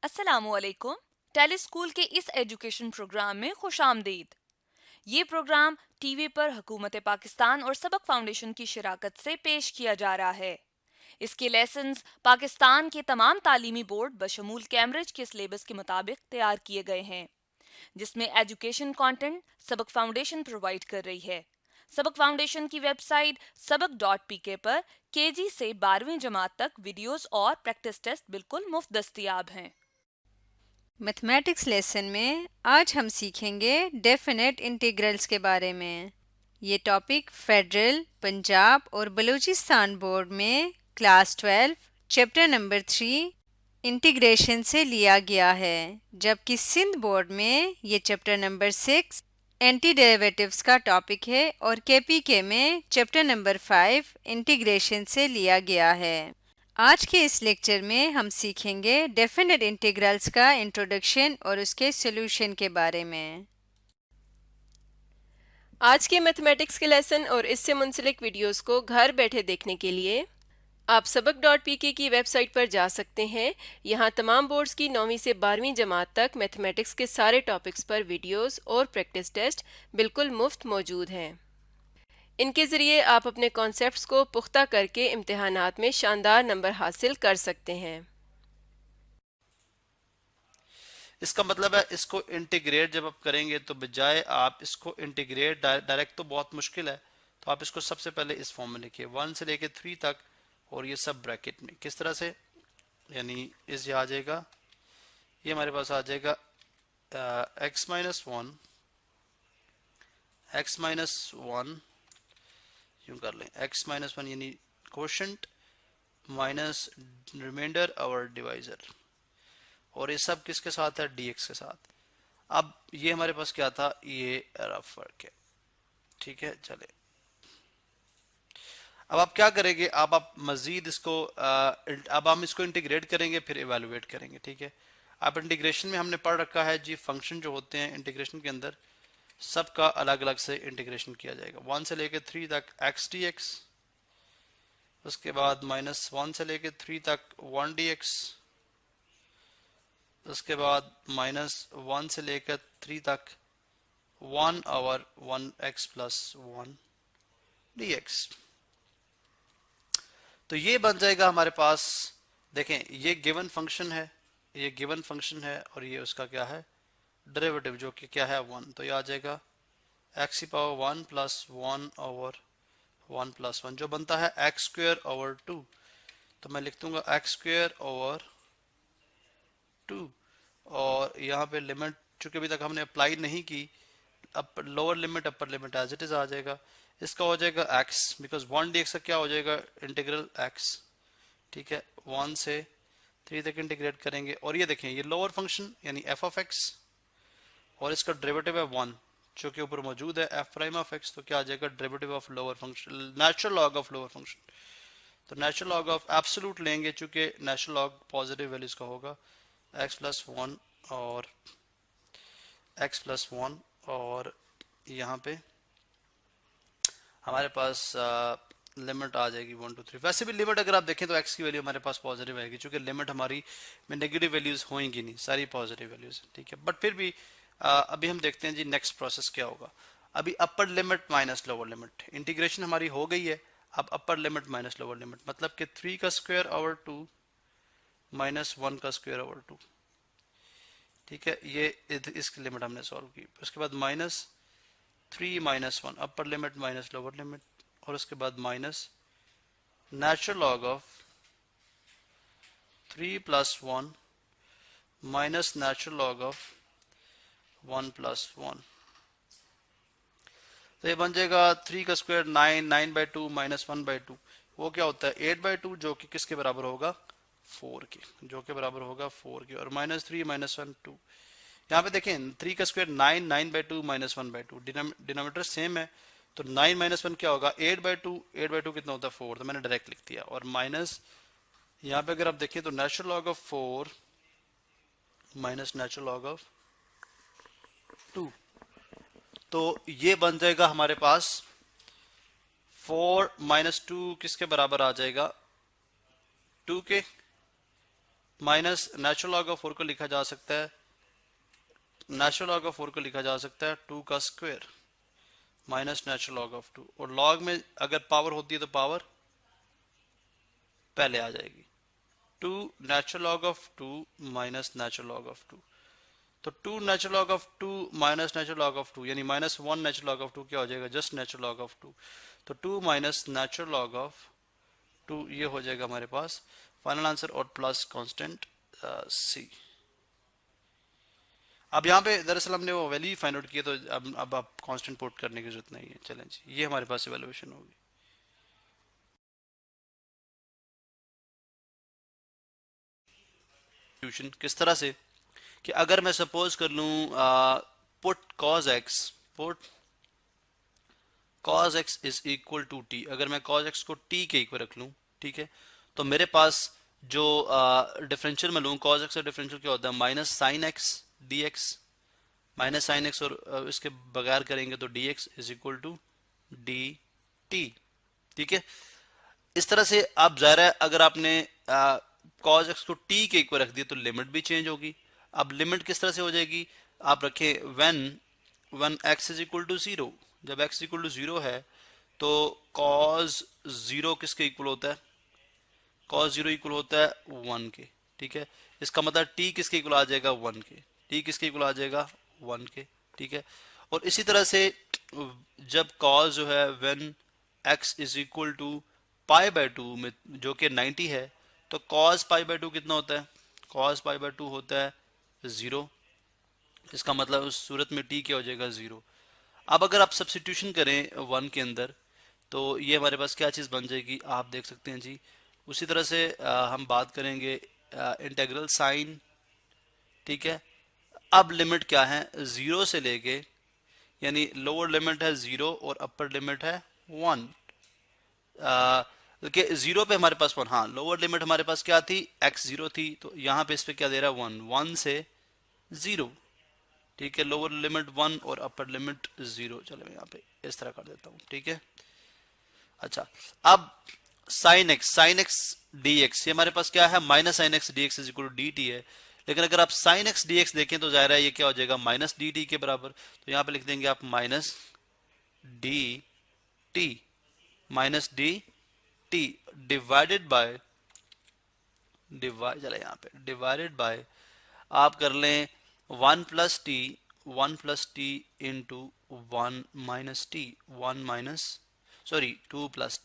अस्सलामुअलैकुम। Tele school के इस एजुकेशन प्रोग्राम में खुशामदीद। ये प्रोग्राम टीवी पर हुकूमत पाकिस्तान और सबक फाउंडेशन की शराकत से पेश किया जा रहा है। इसके लेसन्स पाकिस्तान के तमाम तालीमी बोर्ड बशमूल कैम्ब्रिज के सिलेबस के मुताबिक तैयार किए गए हैं, जिसमें एजुकेशन कंटेंट सबक फाउंडेशन प्रोवाइड कर रही है। सबक फाउंडेशन की वेबसाइट sabak.pk पर केजी से 12वीं जमात तक वीडियोस और प्रैक्टिस टेस्ट बिल्कुल मुफ्त दस्तयाब हैं। मैथमेटिक्स लेसन में आज हम सीखेंगे डेफिनेट इंटीग्रल्स के बारे में। ये टॉपिक फेडरल, पंजाब और बलूचिस्तान बोर्ड में क्लास 12 चैप्टर नंबर 3 इंटीग्रेशन से लिया गया है, जबकि सिंध बोर्ड में ये चैप्टर नंबर 6 एंटी डेरिवेटिव्स का टॉपिक है और केपीके में चैप्टर नंबर 5 इंटीग्रेशन से लिया गया है। आज के इस लेक्चर में हम सीखेंगे डेफिनेट इंटीग्रल्स का इंट्रोडक्शन और उसके सॉल्यूशन के बारे में। आज के मैथमेटिक्स के लेसन और इससे मुंसलिक वीडियोस को घर बैठे देखने के लिए आप सबक.pk की वेबसाइट पर जा सकते हैं। यहाँ तमाम बोर्ड्स की 9वीं से 12वीं जमात तक मैथमेटिक्स के सारे टॉपिक्स पर वीडियोस और प्रैक्टिस टेस्ट बिल्कुल मुफ्त मौजूद हैं। इनके ज़रिए आप अपने कॉन्सेप्ट्स को पुख्ता करके इम्तिहानात में शानदार नंबर हासिल कर सकते हैं। इसका मतलब है इसको इंटीग्रेट जब आप करेंगे तो बजाय आप इसको इंटीग्रेट डायरेक्ट तो बहुत मुश्किल है, तो आप इसको सबसे पहले इस फॉर्म में लिखिए 1 से लेके 3 तक, और ये सब ब्रैकेट में किस तरह से, यानी इस ये आ जाएगा, ये हमारे पास आ जाएगा x minus one, x minus one, यूं कर लें x माइनस वन यानी कोशेंट माइनस रिमाइंडर और डिवाइजर, और ये सब किसके साथ है, dx के साथ। अब ये हमारे पास क्या था, ये रफ वर्क है, ठीक है। चले अब आप क्या करेंगे, अब आप मजीद इसको अब हम इसको इंटीग्रेट करेंगे फिर इवेलुएट करेंगे, ठीक है। अब इंटीग्रेशन में हमने पढ़ रखा है जी, फंक्शन जो होते हैं इंटीग्रेशन के अंदर सबका अलग अलग से इंटीग्रेशन किया जाएगा। 1 से लेके 3 तक x dx, उसके बाद -1 से लेके 3 तक 1 dx, उसके बाद -1 से लेकर 3 तक 1 ओवर 1x प्लस 1 dx। तो ये बन जाएगा हमारे पास, देखें ये गिवन फंक्शन है, ये गिवन फंक्शन है, और ये उसका क्या है, डेरिवेटिव, जो कि क्या है 1। तो ये आ जाएगा x की पावर 1 प्लस 1 ओवर 1 प्लस 1, जो बनता है x स्क्वायर ओवर 2। तो मैं लिख दूंगा x स्क्वायर ओवर 2, और यहाँ पे लिमिट चूंकि अभी तक हमने अप्लाई नहीं की, अब lower limit upper limit as it is आ जाएगा। इसका हो जाएगा x, बिकॉज 1 dx का क्या हो जाएगा, इंटीग्रल x, ठीक है। 1 से 3 तक इंटीग्रेट करेंगे, और ये देखें ये लोअर फंक्शन यानी f ऑफ x, और इसका डेरिवेटिव है 1 जो कि ऊपर मौजूद है f प्राइम ऑफ x, तो क्या आ जाएगा, derivative of lower function, natural log of lower function. तो नेचुरल लॉग ऑफ एब्सोल्यूट लेंगे, चूंकि नेचुरल लॉग पॉजिटिव वैल्यूज का होगा, x प्लस 1 और x प्लस 1, और यहाँ पे हमारे पास लिमिट आ जाएगी 1 2 3। वैसे भी लिमिट अगर आप देखें तो x की वैल्यू हमारे पास पॉजिटिव आएगी, चूंकि लिमिट हमारी में नेगेटिव वैल्यूज होंगी नहीं, सारी पॉजिटिव वैल्यूज, ठीक है। बट फिर भी अभी हम देखते हैं जी नेक्स्ट प्रोसेस क्या होगा। अभी अपर limit minus lower limit, integration हमारी हो गई है। अब अपर लिमिट माइनस लोअर लिमिट मतलब कि 3 का स्क्वायर ओवर 2 माइनस 1 का स्क्वायर ओवर 2, ठीक है। ये इसकी लिमिट हमने सॉल्व की। उसके बाद -3 -1 अपर लिमिट माइनस लोअर लिमिट, और उसके बाद minus natural log of 3 plus 1 minus natural log of 1 plus 1। तो ये बन जाएगा 3 का स्क्वायर 9, 9/2 माइनस 1/2, वो क्या होता है 8/2, जो कि किसके बराबर होगा, 4 के, जो के बराबर होगा 4 के, और -3 -1 2। यहाँ पे देखें 3 का स्क्वायर 9, 9/2 माइनस 1/2, डिनोमिनेटर सेम है, तो 9 -1 क्या होगा 8/2, 8/2 कितना होता है 4, तो मैंने डायरेक्ट लिख दिया। और माइनस यहाँ पे अगर आप देखें तो natural log of 4 minus natural log of 2, तो ये बन जाएगा हमारे पास 4 - 2 किसके बराबर आ जाएगा, 2 के, माइनस नेचुरल लॉग ऑफ 4 को लिखा जा सकता है, नेचुरल लॉग ऑफ 4 को लिखा जा सकता है 2 का square minus natural log of 2, और लॉग में अगर पावर होती है तो पावर पहले आ जाएगी। 2 natural log of 2 minus natural log of 2, तो 2 natural log of 2 minus natural log of 2 यानी -1 नेचुरल लॉग ऑफ 2 क्या हो जाएगा, जस्ट नेचुरल लॉग ऑफ 2। तो 2 माइनस नेचुरल लॉग ऑफ 2 ये हो जाएगा हमारे पास फाइनल आंसर, और प्लस कांस्टेंट सी। अब यहाँ पे दरअसल हमने वो वैल्यू फाइंड आउट किया, तो अब आप कांस्टेंट पुट करने की जरूरत नहीं है। चलें जी, ये हमारे पास इवैल्यूएशन होगी। किस तरह से कि अगर मैं सपोज कर लूं put cos x is equal to t, अगर मैं cos x को t के इक्वल रख लूं, ठीक है, तो मेरे पास जो डिफरेंशियल में लूं, cos x का डिफरेंशियल क्या होता है, minus sine x dx, minus sine x और इसके बगैर करेंगे तो dx is equal to dt, ठीक है। इस तरह से आप ज़ाहिर है अगर आपने cos x को t के इक्वल रख दिया तो लिमिट भी चेंज होगी। अब लिमिट किस तरह से हो जाएगी, आप रखें when x is equal to 0, जब x इक्वल टू 0 है तो cos 0 किसके इक्वल होता है, cos 0 इक्वल होता है 1 के, ठीक है। इसका मतलब t किसके इक्वल आ जाएगा 1 के, t किसके इक्वल आ जाएगा 1 के, ठीक है। और इसी तरह से जब cos जो है when x is equal to pi by 2 में जो कि 90 है, तो cos पाई बाय 2 कितना होता है, cos पाई बाय 2 होता है 0। इसका मतलब उस सूरत में t क्या हो जाएगा 0। अब अगर आप सब्स्टिट्यूशन करें 1 के अंदर तो ये हमारे पास क्या चीज़ बन जाएगी, आप देख सकते हैं जी। उसी तरह से हम बात करेंगे इंटीग्रल साइन, ठीक है। अब लिमिट क्या है, 0 से लेके, यानी लोअर लिमिट है 0 और अपर लिमिट है 1। देखिए 0 पे हमारे पास 1, हाँ लोअर लिमिट हमारे पास क्या थी, x 0 थी, तो यहाँ पे इस पे क्या दे रहा है 1, 1 से 0, ठीक है। लोअर लिमिट 1 और अपर लिमिट 0। चलो मैं यहाँ पे इस तरह कर देता हूँ, ठीक है। अच्छा, अब sin x dx, ये हमारे पास क्या है, minus sine x d x is equal to d t है। लेकिन अगर आप sin x dx देखें तो जाहिर है ये क्या हो जाएगा, माइनस डी टी के बराबर। तो यहाँ पे लिख देंगे आप minus D T divided by, चले यहाँ पे डिवाइडेड बाय, आप कर लें 1 plus T into 1 minus T, 2 plus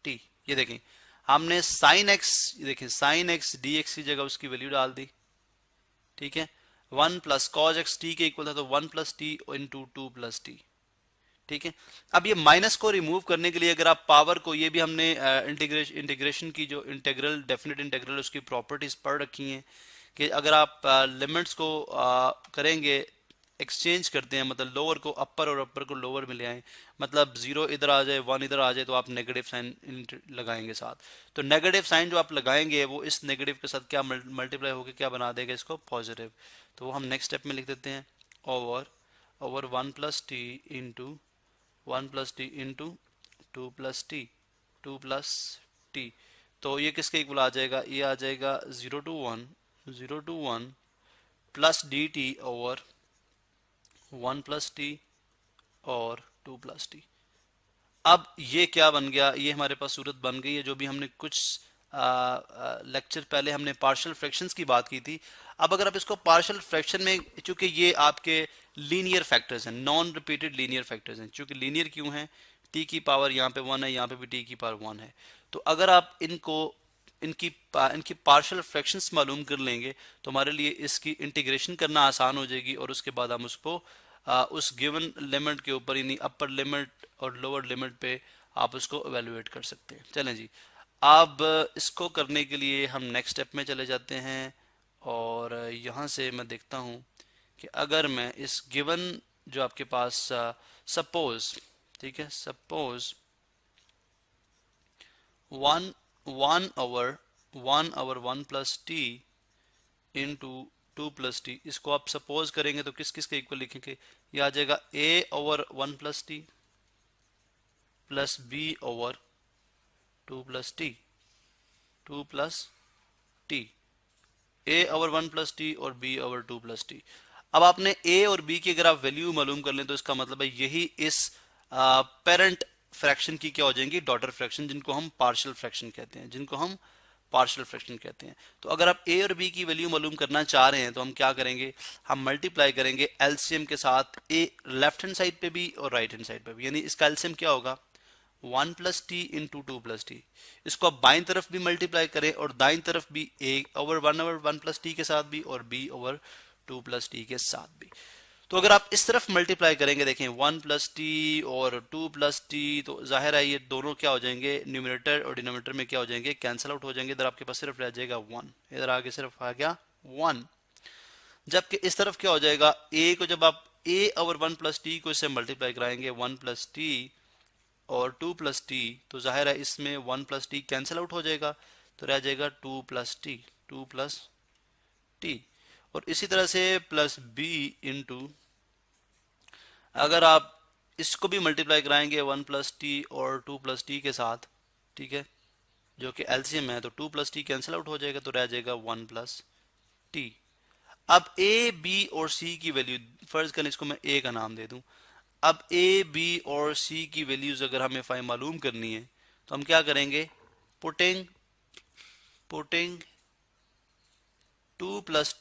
T. ये देखें हमने साइन एक्स, देखें साइन एक्स डी एक्स की जगह उसकी वैल्यू डाल दी, ठीक है। 1 प्लस कॉज एक्स टी के इक्वल था तो 1 plus T into 2 plus T, ठीक है। अब ये माइनस को रिमूव करने के लिए अगर आप पावर को, ये भी हमने इंटीग्रेशन की जो इंटीग्रल, डेफिनेट इंटीग्रल, उसकी प्रॉपर्टीज पढ़ रखी हैं कि अगर आप लिमिट्स को करेंगे, एक्सचेंज करते हैं, मतलब लोअर को अपर और अपर को लोअर में ले आए, मतलब 0 इधर आ जाए 1 इधर आ जाए, तो आप नेगेटिव साइन लगाएंगे साथ। तो नेगेटिव साइन जो आप लगाएंगे वो इस नेगेटिव के साथ क्या मल्टीप्लाई होकर क्या बना देगा, इसको पॉजिटिव। तो वो हम नेक्स्ट स्टेप में लिख देते हैं, over 1 plus T into 2 plus T. तो ये किसके इक्वल आ जाएगा, ये आ जाएगा 0 to 1 plus d t over 1 plus t और 2 प्लस टी। अब ये क्या बन गया, ये हमारे पास सूरत बन गई है जो भी हमने कुछ लेक्चर पहले हमने पार्शियल फ्रैक्शंस की बात की थी। अब अगर आप इसको पार्शियल फ्रैक्शन में, चूंकि ये आपके लीनियर फैक्टर्स हैं, नॉन रिपीटेड लीनियर फैक्टर्स हैं, चूंकि लीनियर क्यों हैं, टी की पावर यहाँ पे 1 है, यहाँ पे भी टी की पावर 1 है। तो अगर आप इनकी पार्शियल फ्रैक्शंस मालूम कर लेंगे तो हमारे लिए इसकी इंटीग्रेशन करना आसान हो जाएगी, और उसके बाद हम उसको उस गिवन लिमिट के ऊपर, यानी अपर लिमिट और लोअर लिमिट पे आप उसको एवेलुएट कर सकते हैं। चलें जी, अब इसको करने के लिए हम नेक्स्ट स्टेप में चले जाते हैं, और यहाँ से मैं देखता हूँ कि अगर मैं इस गिवन जो आपके पास सपोज, ठीक है, suppose 1 over 1 plus T into 2 plus T, इसको आप सपोज करेंगे तो किस किस के इक्वल लिखेंगे, ये आ जाएगा a over 1 plus T plus b over 2 plus T, 2 plus T, a over 1 plus t और b ओवर 2 प्लस टी। अब आपने a और b की अगर आप वैल्यू मालूम कर लें तो इसका मतलब है यही इस पेरेंट फ्रैक्शन की क्या हो जाएंगी, डॉटर फ्रैक्शन, जिनको हम पार्शियल फ्रैक्शन कहते हैं, जिनको हम पार्शियल फ्रैक्शन कहते हैं। तो अगर आप a और b की वैल्यू मालूम करना चाह रहे हैं तो हम क्या करेंगे, हम मल्टीप्लाई करेंगे एलसीएम के साथ a लेफ्ट हैंड साइड पे भी और राइट हैंड साइड पे भी, यानी इसका एलसीएम क्या होगा 1 plus T into 2 plus T. इसको आप बाईं तरफ भी मल्टीप्लाई करें और दाईं तरफ भी a ओवर 1 प्लस टी के साथ भी और b ओवर 2 प्लस टी के साथ भी। तो अगर आप इस तरफ मल्टीप्लाई करेंगे, देखें 1 प्लस टी और 2 प्लस टी, तो जाहिर है ये दोनों क्या हो जाएंगे, न्यूमरेटर और डिनोमिनेटर में क्या हो जाएंगे, कैंसिल आउट हो जाएंगे। इधर आपके पास सिर्फ रह जाएगा 1, इधर आगे सिर्फ आ गया 1। जबकि इस तरफ क्या हो जाएगा, a को जब आप a ओवर 1 प्लस टी को इससे मल्टीप्लाई कराएंगे 1 प्लस टी और 2 प्लस टी, तो जाहिर है इसमें 1 प्लस टी कैंसिल आउट हो जाएगा, तो रह जाएगा 2 प्लस टी, 2 प्लस टी। और इसी तरह से प्लस b इंटू, अगर आप इसको भी मल्टीप्लाई कराएंगे 1 प्लस टी और 2 प्लस टी के साथ, ठीक है, जो कि एलसीएम है, तो 2 प्लस टी कैंसिल आउट हो जाएगा, तो रह जाएगा 1 प्लस टी। अब ए बी और सी की वैल्यू, फर्ज करें इसको मैं ए का नाम दे दूं, अब ए बी और सी की वैल्यूज अगर हमें फाइंड मालूम करनी है तो हम क्या करेंगे, putting 2 plus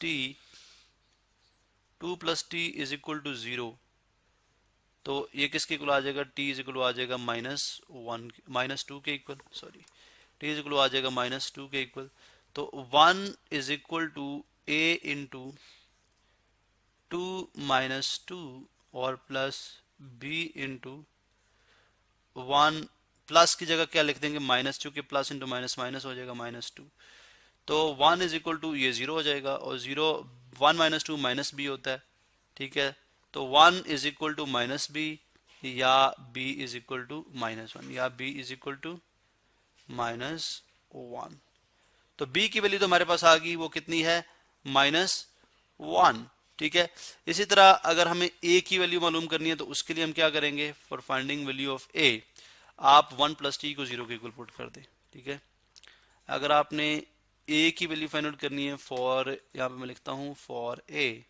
t is equal to 0, तो ये किसके इक्वल आ जाएगा, t इज इक्वल आ जाएगा -2 के equal, sorry t is equal आ जाएगा -2 के इक्वल। तो 1 is equal to a into 2 minus 2 और प्लस b इंटू 1, प्लस की जगह क्या लिख देंगे माइनस, चूंकि प्लस इंटू माइनस माइनस हो जाएगा -2, तो 1 इज इक्वल टू ये 0 हो जाएगा, और 1 माइनस 2 माइनस b होता है, ठीक है। तो 1 is equal to minus b या b इज इक्वल टू -1 या b इज इक्वल टू -1। तो b की वैल्यू तो हमारे पास आ गई, वो कितनी है -1, ठीक है। इसी तरह अगर हमें a की वैल्यू मालूम करनी है तो उसके लिए हम क्या करेंगे, for finding value of a आप 1 प्लस टी को 0 के इक्वल पुट कर दें, ठीक है। अगर आपने a की वैल्यू फाइंड आउट करनी है, फॉर यहाँ पे मैं लिखता हूँ for a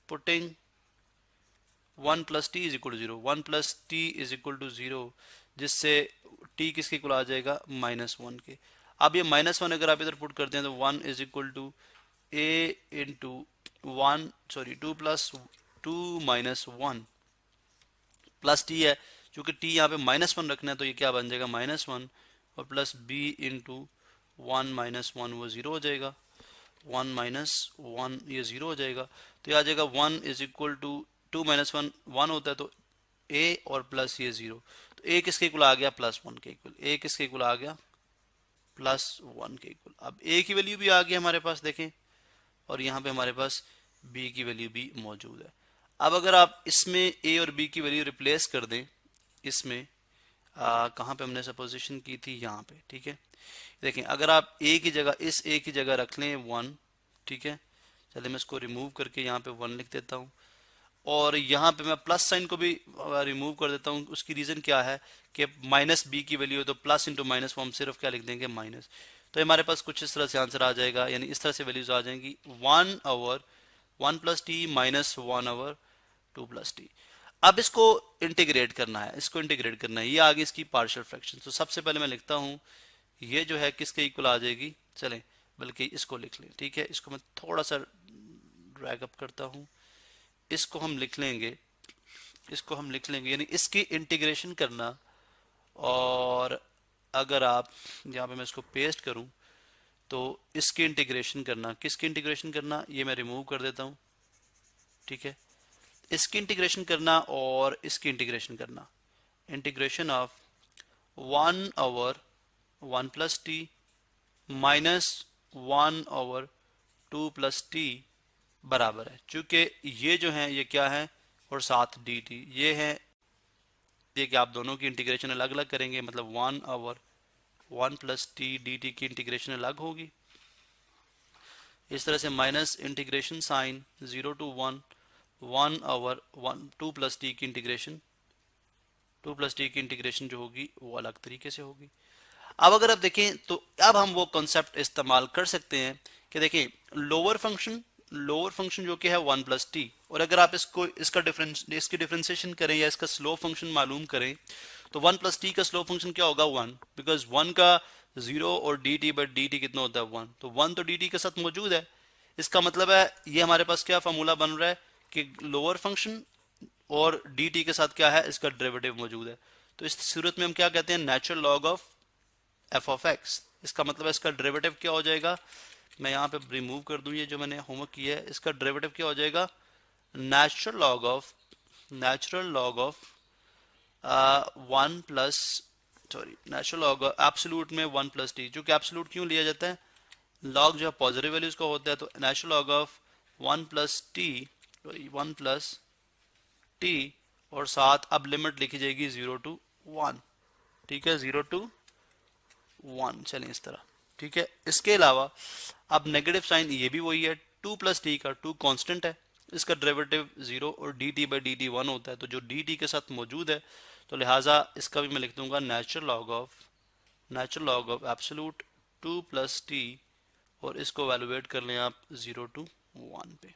putting 1 plus t is equal to 0, 1 plus t is equal to 0, जिससे t किसके इक्वल आ जाएगा -1 के। अब ये -1 अगर आप इधर पुट करते हैं तो 1 is equal to a into 2 plus 2 minus 1 plus t है, चूंकि t यहाँ पे -1 रखना है तो ये क्या बन जाएगा -1, और प्लस b इंटू 1 माइनस 1 वो 0 हो जाएगा, 1 माइनस 1 ये 0 हो जाएगा, तो ये आ जाएगा 1 इज इक्वल टू 2 माइनस 1 1 होता है, तो a और प्लस ये 0, तो a किसके इक्वल आ गया +1 के इक्वल, a किसके इक्वल आ गया +1 के इक्वल। अब a की वैल्यू भी आ गई हमारे पास, देखें, और यहाँ पे हमारे पास b की वैल्यू भी मौजूद है। अब अगर आप इसमें a और b की वैल्यू रिप्लेस कर दें, इसमें कहाँ पे हमने सपोजिशन की थी, यहाँ पे, ठीक है। देखें, अगर आप a की जगह, इस a की जगह रख लें 1, ठीक है, चलिए मैं इसको रिमूव करके यहाँ पे 1 लिख देता हूँ, और यहाँ पे मैं प्लस साइन को भी रिमूव कर देता हूँ। उसकी रीज़न क्या है कि माइनस बी की वैल्यू है, तो प्लस इंटू माइनस को हम सिर्फ क्या लिख देंगे माइनस, तो हमारे पास कुछ इस तरह से आंसर आ जाएगा, यानी इस तरह से वैल्यूज आ जाएंगी 1 over 1 plus T minus 1 over 2 plus T. अब इसको इंटीग्रेट करना है, इसको इंटीग्रेट करना है, ये आ गई इसकी पार्शियल फ्रैक्शन। तो सबसे पहले मैं लिखता हूँ ये जो है किसके इक्वल आ जाएगी, चलें बल्कि इसको लिख लें, ठीक है। इसको मैं थोड़ा सा ड्रैग अप करता हूँ, इसको हम लिख लेंगे, यानी इसकी इंटीग्रेशन करना, और अगर आप यहाँ पे मैं इसको पेस्ट करूं तो इसकी इंटीग्रेशन करना, किसकी इंटीग्रेशन करना, ये मैं रिमूव कर देता हूं, ठीक है। इसकी इंटीग्रेशन करना और इसकी इंटीग्रेशन करना, integration of 1 over 1 plus T minus 1 over 2 plus T बराबर है, चूंकि ये जो है ये क्या है, और साथ डी टी ये है, ये कि आप दोनों की इंटीग्रेशन अलग अलग करेंगे, मतलब 1 over 1 plus t d t की इंटीग्रेशन अलग होगी। इस तरह से minus integration sine 0 to 1 1 over 2 plus t की इंटीग्रेशन 2 प्लस टी की इंटीग्रेशन जो होगी वो अलग तरीके से होगी। अब अगर आप देखें तो अब हम वो कॉन्सेप्ट इस्तेमाल कर सकते हैं कि देखें लोअर फंक्शन जो कि है 1 प्लस टी, और अगर आप इसकी डिफरेंशिएशन करें या इसका स्लो फंक्शन मालूम करें तो 1 प्लस टी का स्लो फंक्शन क्या होगा 1, बिकॉज 1 का 0 और D T but D T कितना होता है 1, तो 1 तो डी टी के साथ मौजूद है। इसका मतलब है ये हमारे पास क्या फॉर्मूला बन रहा है कि लोअर फंक्शन और डी टी के साथ क्या है इसका डेरिवेटिव मौजूद है। तो इस सूरत में हम क्या कहते हैं natural log of F of x. इसका मतलब है इसका डेरिवेटिव क्या हो जाएगा, मैं यहाँ पे रिमूव कर दूं ये जो मैंने होमवर्क किया है, इसका डेरिवेटिव क्या हो जाएगा natural log of 1 plus natural log absolute में 1 प्लस टी, जो कि एब्सोल्यूट क्यों लिया जाता है, लॉग जो है पॉजिटिव वैल्यूज का होता है, तो natural log of 1 plus t और साथ अब लिमिट लिखी जाएगी 0 टू 1, ठीक है 0 टू 1 चलें इस तरह, ठीक है। इसके अलावा अब नेगेटिव साइन ये भी वही है, 2 प्लस टी का 2 कांस्टेंट है, इसका डेरिवेटिव 0 और D T by D T 1 होता है, तो जो डी टी के साथ मौजूद है तो लिहाजा इसका भी मैं लिख दूंगा natural log of absolute 2 plus t, और इसको वैल्यूएट कर लें आप 0 टू 1 पे।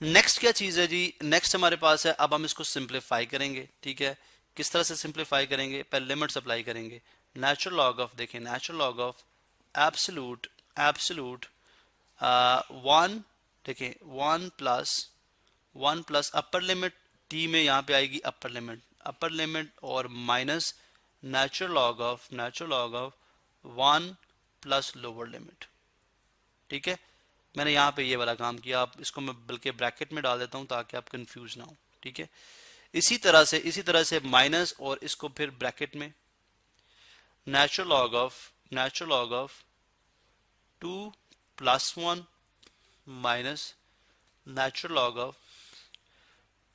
नेक्स्ट क्या चीज है जी, नेक्स्ट हमारे पास है, अब हम इसको सिंप्लीफाई करेंगे, ठीक है। किस तरह से सिंप्लीफाई करेंगे, पहले लिमिट्स अप्लाई करेंगे। नेचुरल लॉग ऑफ, देखिए नेचुरल लॉग ऑफ एब्सोल्यूट 1, देखिए 1 प्लस अपर लिमिट टी में यहाँ पे आएगी अपर लिमिट और minus natural log of 1 plus lower limit, ठीक है। मैंने यहाँ पे ये वाला काम किया, आप इसको मैं बल्कि ब्रैकेट में डाल देता हूँ ताकि आप कंफ्यूज ना हो, ठीक है। इसी तरह से माइनस और इसको फिर ब्रैकेट में natural log of 2 plus 1 minus natural log of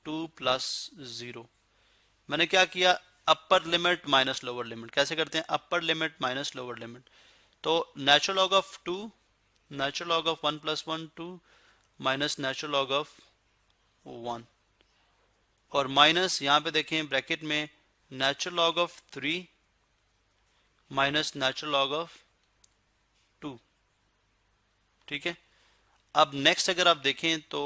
2 plus 0। मैंने क्या किया, upper limit minus lower limit, कैसे करते हैं upper limit minus lower limit, तो natural log of 1 plus 1 2 minus natural log of 1, और माइनस यहाँ पे देखें ब्रैकेट में natural log of 3 minus natural log of 2, ठीक है। अब नेक्स्ट अगर आप देखें तो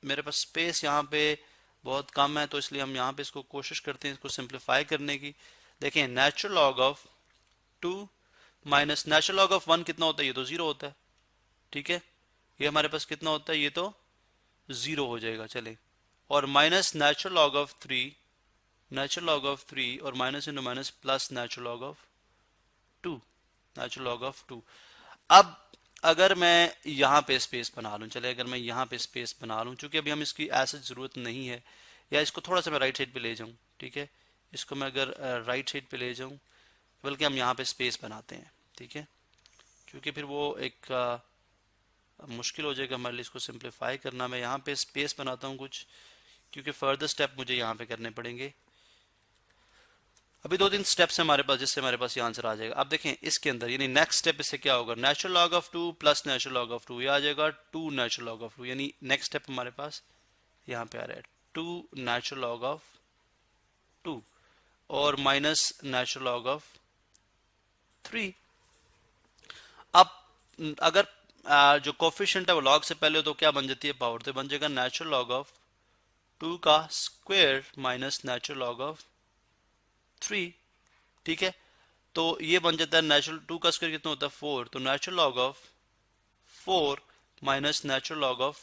मेरे पास स्पेस यहाँ पे बहुत कम है, तो इसलिए हम यहाँ पे इसको कोशिश करते हैं इसको सिंप्लीफाई करने की। देखें natural log of 2 minus natural log of 1 कितना होता है, ये तो 0 होता है, ठीक है। ये हमारे पास कितना होता है, ये तो 0 हो जाएगा, चले, और माइनस नेचुरल लॉग ऑफ 3 और minus into minus plus natural log of 2। अब अगर मैं यहाँ पे स्पेस बना लूँ, चले अगर मैं यहाँ पे स्पेस बना लूँ, चूंकि अभी हम इसकी ऐसे जरूरत नहीं है, या इसको थोड़ा सा मैं राइट साइड पे ले जाऊँ, ठीक है, इसको मैं अगर राइट साइड पे ले जाऊँ, बल्कि हम यहाँ पे स्पेस बनाते हैं, ठीक है, क्योंकि फिर वो एक मुश्किल हो जाएगा हमारे लिए इसको सिंप्लीफाई करना। मैं यहाँ पे स्पेस बनाता हूँ कुछ, क्योंकि फर्दर स्टेप मुझे यहाँ पे करने पड़ेंगे। अभी 2-3 स्टेप्स हैं हमारे पास जिससे हमारे पास ये आंसर आ जाएगा। अब देखें इसके अंदर यानी नेक्स्ट स्टेप इससे क्या होगा, natural log of 2 plus natural log of 2, ये आ जाएगा 2 नेचुरल लॉग ऑफ 2, यानी नेक्स्ट स्टेप हमारे पास यहाँ पे आ रहा है 2 नेचुरल लॉग ऑफ 2 और माइनस नेचुरल लॉग ऑफ 3। अब अगर जो कोफिशिएंट है वो लॉग से पहले हो तो क्या बन जाती है, पावर, तो बन जाएगा नेचुरल लॉग ऑफ 2 का square minus natural log of 3, ठीक है। तो ये बन जाता है नेचुरल 2 का स्क्वायर कितना होता है 4, तो natural log of 4 minus natural log of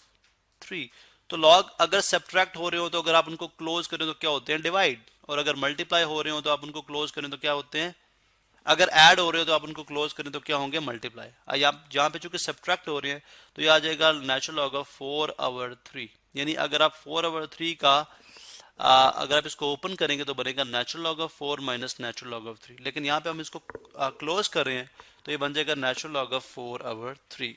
3। तो लॉग अगर सब्ट्रैक्ट हो रहे हो तो अगर आप उनको क्लोज करें तो क्या होते हैं डिवाइड, और अगर मल्टीप्लाई हो रहे हो तो आप उनको क्लोज करें तो क्या होते हैं, अगर ऐड हो रहे हो तो आप उनको क्लोज करें तो क्या होंगे मल्टीप्लाई। आप जहां पे चूंकि सब्ट्रैक्ट हो रहे हैं तो ये आ जाएगा नेचुरल लॉग ऑफ 4/3, यानी अगर आप 4/3 का अगर आप इसको ओपन करेंगे तो बनेगा natural log of 4 minus natural log of 3, लेकिन यहाँ पे हम इसको क्लोज कर रहे हैं तो ये बन जाएगा नेचुरल लॉग ऑफ 4/3।